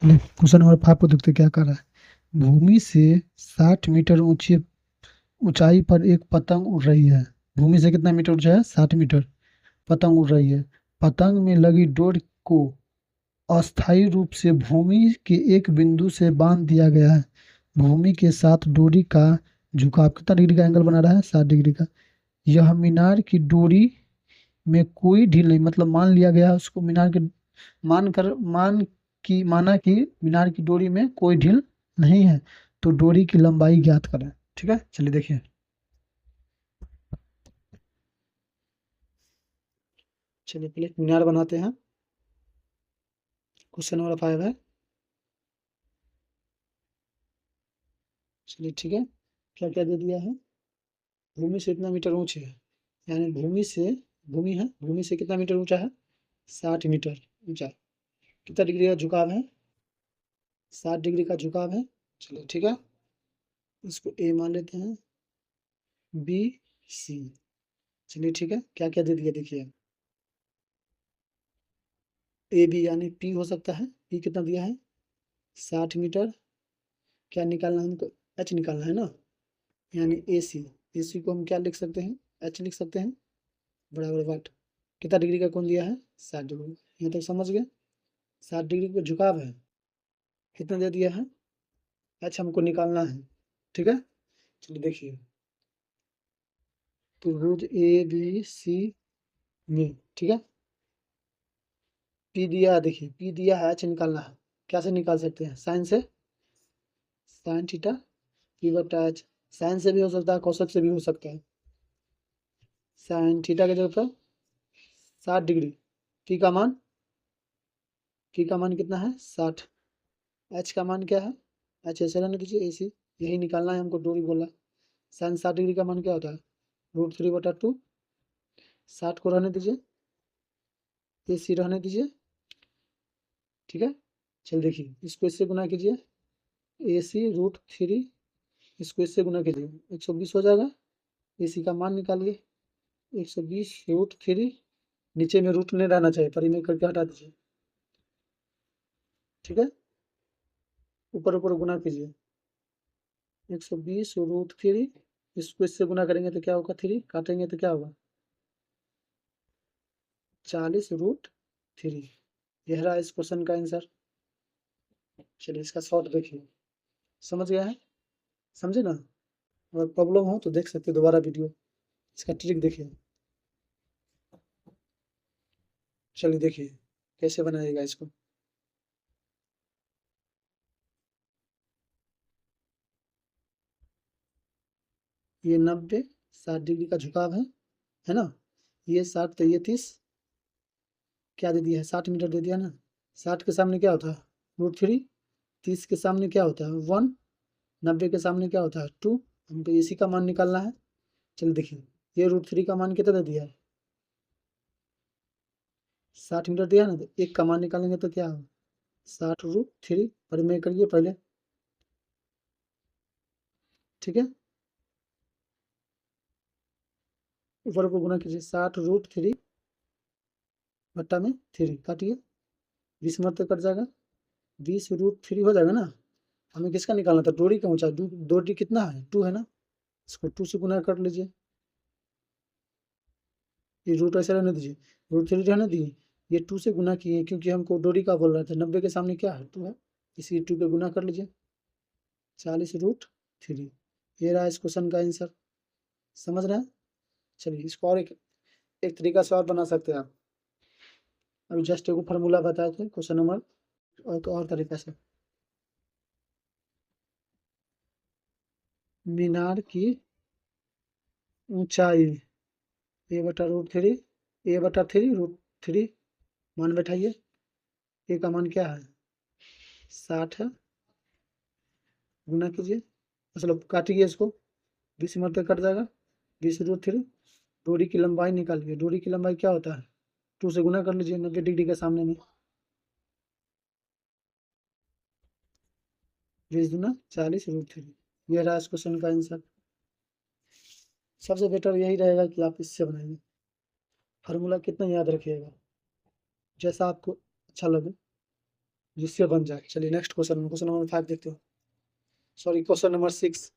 Question number 5 को देखते क्या कर रहा है। भूमि से 60 मीटर ऊंची ऊंचाई पर एक पतंग उड़ रही है। भूमि से कितना मीटर ऊंचा है? 60 मीटर। पतंग उड़ रही है। पतंग में लगी डोर को अस्थायी रूप से भूमि के एक बिंदु से बांध दिया गया है। भूमि के साथ डोरी का झुकाव कितना डिग्री का एंगल बना रहा है? 60 डिग्री का। यह मीनार की डोरी में कोई ढील नहीं, मतलब मान लिया गया है उसको मीनार के माना कि मीनार की डोरी में कोई ढील नहीं है। तो डोरी की लंबाई ज्ञात करें। ठीक है, चलिए देखिए। चलिए पहले मीनार बनाते हैं। क्वेश्चन नंबर 5 है। चलिए ठीक है। क्या क्या दे दिया है? भूमि से इतना मीटर ऊंचे है, यानी भूमि है, भूमि से कितना मीटर ऊंचा है? 60 मीटर ऊंचा। कितना डिग्री का झुकाव है? 60 डिग्री का झुकाव है। चलिए ठीक है, इसको ए मान लेते हैं, बी, सी। चलिए ठीक है, क्या क्या दे दिया देखिए। ए बी यानी पी हो सकता है। पी कितना दिया है? 60 मीटर। क्या निकालना है हमको? एच निकालना है ना, यानी ए सी। ए सी को हम क्या लिख सकते हैं? एच लिख सकते हैं, बराबर वाट। कितना डिग्री का कोण दिया है? 60 डिग्री। यहाँ तक समझ गए? 60 डिग्री का झुकाव है। कितना दे दिया है? एच हमको निकालना है। ठीक है, चलिए देखिए। तो रोज ए बी सी में, ठीक है, पी दिया है, देखिए पी दिया है, एच निकालना है। कैसे निकाल सकते हैं? साइन से। साइन थीटा पी बटा एच। साइन से भी हो सकता है, कोसक से भी हो सकता है। साइन थीटा की जगह पर 60 डिग्री। की का मान, की का मान कितना है? 60। एच का मान क्या है? एच ऐसे रहने दीजिए, ए सी। यही निकालना है हमको, डोरी बोला। साइन 60 डिग्री का मान क्या होता है? √3/2। 60 को रहने दीजिए, ए सी रहने दीजिए। ठीक है, चल देखिए, इसको इससे गुना कीजिए, ए सी √3। इसको इससे गुना कीजिए, 120 हो जाएगा। ए सी का मान निकालिए, 120 √3। नीचे में रूट नहीं रहना चाहिए, परिमेय करके हटा दीजिए। ठीक है, ऊपर ऊपर गुना कीजिए, 120 √3। इसको इससे गुना करेंगे तो क्या होगा? 3 काटेंगे तो क्या होगा? 40 √3। यह रहा इस क्वेश्चन का आंसर। चलिए इसका शॉर्ट देखिए। समझ गया है? समझे ना? अगर प्रॉब्लम हो तो देख सकते दोबारा वीडियो। इसका ट्रिक देखिए। चलिए देखिए कैसे बनाएगा इसको। ये 90, 60 डिग्री का झुकाव है ना? ये 60 तो ये 30। क्या दे दिया है? 60 मीटर दे दिया ना। 60 के सामने क्या होता है? √3। 30 के सामने क्या होता है? 1। 90 के सामने क्या होता है? 2। हमको इसी का मान निकालना है। चलिए देखिए, ये √3 का मान कितना दे दिया है? 60 मीटर दिया ना, तो एक का मान निकालेंगे तो क्या होगा? 60 √3। परिमेय करिए पहले। ठीक है, ऊपर को गुना कीजिए, 60 √3 बट्टा में 3 काटिए, 20 मरते कट जाएगा, 20 √3 हो जाएगा ना। हमें किसका निकालना था? डोरी का ऊंचाई। डोरी कितना है? 2 है ना, इसको 2 से गुना कर लीजिए। ये रूट ऐसे रहने दीजिए, √3 रहने दीजिए। ये 2 से गुना किए क्योंकि हमको डोरी का बोल रहा था। 90 के सामने क्या है? 2 है, इसी 2 पे गुना कर लीजिए, 40 √3। ये रहा इस क्वेश्चन का आंसर। समझ रहे हैं? चलिए इसको और एक तरीका से और बना सकते हैं आप। अभी जस्ट एक फार्मूला बताए थे क्वेश्चन नंबर, और तरीका से। मीनार की ऊंचाई A/√3, A/3 √3 मान बैठाइए। ए का मान क्या है? 60 है, गुना कीजिए, मतलब काटिए इसको, 20 मरते कट जाएगा, 20 √3। डोरी की लंबाई निकालिए। डोरी की लंबाई क्या होता है? 2 से गुना कर लीजिए 90 डिग्री के सामने में। 20 दूना 40 √3। यह रहा इस क्वेश्चन का आंसर। सबसे बेटर यही रहेगा कि आप इससे बनाइए। फार्मूला कितना याद रखिएगा, जैसा आपको अच्छा लगे। जिससे बन जाए। चलिए नेक्स्ट क्वेश्चन, क्वेश्चन नंबर 5 देखते हो, सॉरी क्वेश्चन नंबर 6।